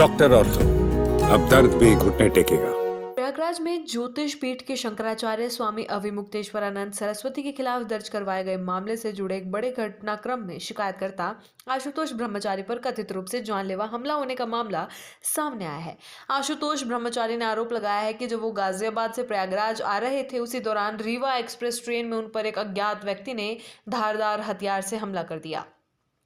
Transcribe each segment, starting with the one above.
Doctor ortho, अब दर्द भी घुटने टेकेगा। प्रयागराज में ज्योतिष पीठ के शंकराचार्य स्वामी अविमुक्तेश्वरानंद सरस्वती के खिलाफ दर्ज करवाए गए मामले से जुड़े एक बड़े घटनाक्रम में शिकायतकर्ता आशुतोष ब्रह्मचारी पर कथित रूप से जानलेवा हमला होने का मामला सामने आया है। आशुतोष ब्रह्मचारी ने आरोप लगाया है कि जब वो गाजियाबाद से प्रयागराज आ रहे थे, उसी दौरान रीवा एक्सप्रेस ट्रेन में उन पर एक अज्ञात व्यक्ति ने धारदार हथियार से हमला कर दिया।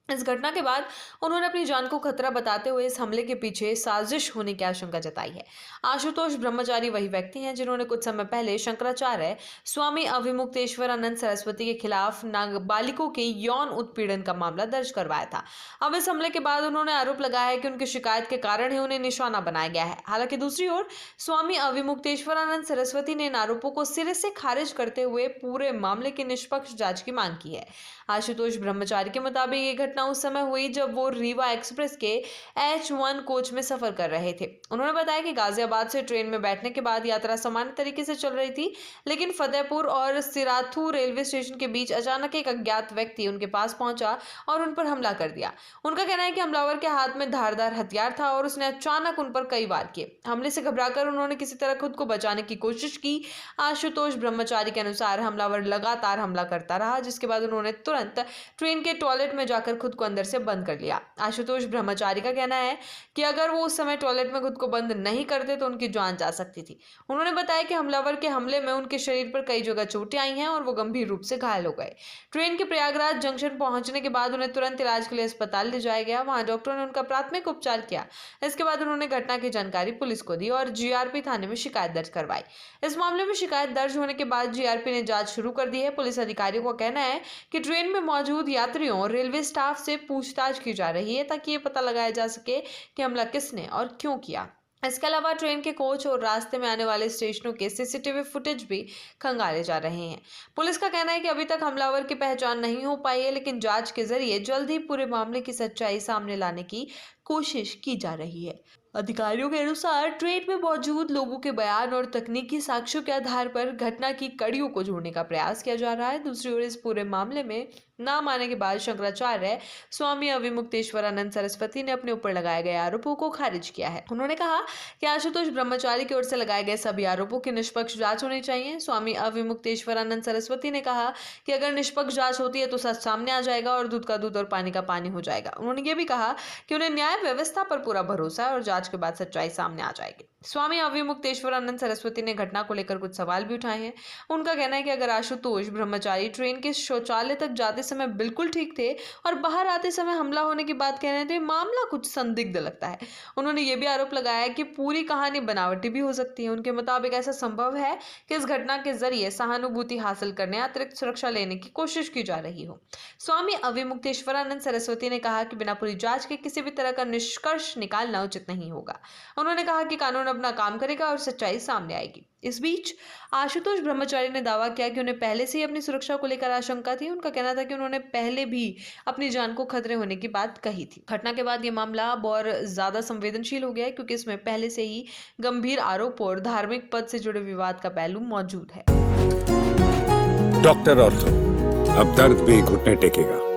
इस घटना के बाद उन्होंने अपनी जान को खतरा बताते हुए इस हमले के पीछे साजिश होने की आशंका जताई है। आशुतोष ब्रह्मचारी वही व्यक्ति हैं जिन्होंने कुछ समय पहले शंकराचार्य स्वामी अविमुक्तेश्वरानंद सरस्वती के खिलाफ नाबालिगों के यौन उत्पीड़न का मामला दर्ज करवाया था। अब इस हमले के बाद उन्होंने आरोप लगाया है कि उनकी शिकायत के कारण ही उन्हें निशाना बनाया गया है। हालांकि दूसरी ओर स्वामी अविमुक्तेश्वरानंद सरस्वती ने इन आरोपों को सिरे से खारिज करते हुए पूरे मामले की निष्पक्ष जांच की मांग की है। आशुतोष ब्रह्मचारी के मुताबिक ये घटना उस समय हुई जब वो रीवा एक्सप्रेस के H1 कोच में सफर कर रहे थे। उन्होंने बताया कि गाजियाबाद से ट्रेन में बैठने के बाद यात्रा सामान्य तरीके से चल रही थी, लेकिन फतेहपुर और सिराथू रेलवे स्टेशन के बीच अचानक एक अज्ञात व्यक्ति उनके पास पहुंचा और उन पर हमला कर दिया। उनका कहना है कि हमलावर के हाथ में धारदार हथियार था और उसने अचानक उन पर कई वार किए। हमले से घबराकर उन्होंने किसी तरह खुद को बचाने की कोशिश की। आशुतोष ब्रह्मचारी के अनुसार हमलावर लगातार हमला करता रहा, जिसके बाद उन्होंने तुरंत ट्रेन के टॉयलेट में जाकर खुद को अंदर से बंद कर लिया। आशुतोष ब्रह्मचारी का कहना है कि अगर वो उस समय टॉयलेट में खुद को बंद नहीं करते तो उनकी जान जा सकती थी। उन्होंने बताया कि हमलावर के हमले में उनके शरीर पर कई जगह चोटें आई हैं और वो गंभीर रूप से घायल हो गए। ट्रेन के प्रयागराज जंक्शन पहुंचने के बाद उन्हें तुरंत इलाज के लिए अस्पताल ले जाया गया। वहां डॉक्टरों ने उनका प्राथमिक उपचार किया। इसके बाद उन्होंने घटना की जानकारी पुलिस को दी और जीआरपी थाने में शिकायत दर्ज करवाई। इस मामले में शिकायत दर्ज होने के बाद जीआरपी ने जांच शुरू कर दी है। पुलिस अधिकारियों का कहना है कि ट्रेन में मौजूद यात्रियों और रेलवे स्टाफ से पूछताछ की जा रही है ताकि ये पता लगाया जा सके कि हमला किसने और क्यों किया। इसके अलावा ट्रेन के कोच और रास्ते में आने वाले स्टेशनों के सीसीटीवी फुटेज भी खंगाले जा रहे हैं। पुलिस का कहना है कि अभी तक हमलावर की पहचान नहीं हो पाई है, लेकिन जांच के जरिए जल्द ही पूरे मामले की सच्चाई सामने लाने की कोशिश की जा रही है। अधिकारियों के अनुसार ट्रेन में मौजूद लोगों के बयान और तकनीकी साक्ष्यों के आधार पर घटना की कड़ियों को जोड़ने का प्रयास किया जा रहा है। दूसरी ओर इस पूरे मामले में नाम आने के बाद शंकराचार्य स्वामी अविमुक्तेश्वरानंद सरस्वती ने अपने ऊपर लगाए गए आरोपों को खारिज किया है। उन्होंने कहा कि आशुतोष ब्रह्मचारी की ओर से लगाए गए सभी आरोपों की निष्पक्ष जांच होनी चाहिए। स्वामी अविमुक्तेश्वरानंद सरस्वती ने कहा कि अगर निष्पक्ष जांच होती है तो सच सामने आ जाएगा और दूध का दूध और पानी का पानी हो जाएगा। उन्होंने ये भी कहा कि उन्हें न्याय व्यवस्था पर पूरा भरोसा है और जांच के बाद सच्चाई सामने आ जाएगी। स्वामी अविमुक्तेश्वरानंद सरस्वती ने घटना को लेकर कुछ सवाल भी उठाए हैं। उनका कहना है कि अगर आशुतोष ब्रह्मचारी ट्रेन के शौचालय तक जाते समय बिल्कुल ठीक थे और बाहर आते समय हमला होने की बात कह रहे हैं तो ये मामला कुछ संदिग्ध लगता है। उन्होंने ये भी आरोप लगाया कि पूरी कहानी बनावटी भी हो सकती है। उनके मुताबिक ऐसा संभव है कि इस घटना के जरिए सहानुभूति हासिल करने, अतिरिक्त सुरक्षा लेने की कोशिश की जा रही हो। स्वामी अविमुक्तेश्वरानंद सरस्वती ने कहा कि बिना पूरी जांच के किसी भी तरह का निष्कर्ष निकालना उचित नहीं होगा। उन्होंने कहा कि कानून अपना काम करेगा और सच्चाई सामने आएगी। इस बीच आशुतोष ब्रह्मचारी ने दावा किया कि उन्हें पहले से ही अपनी सुरक्षा को लेकर आशंका थी। उनका कहना था कि उन्होंने पहले भी अपनी जान को खतरे होने की बात कही थी। घटना के बाद ये मामला अब और ज्यादा संवेदनशील हो गया है, क्योंकि इसमें पहले से ही गंभीर आरोप और धार्मिक पद से जुड़े विवाद का पहलू मौजूद है। डॉक्टर ऑर्थो, अब दर्द भी घुटने टेकेगा।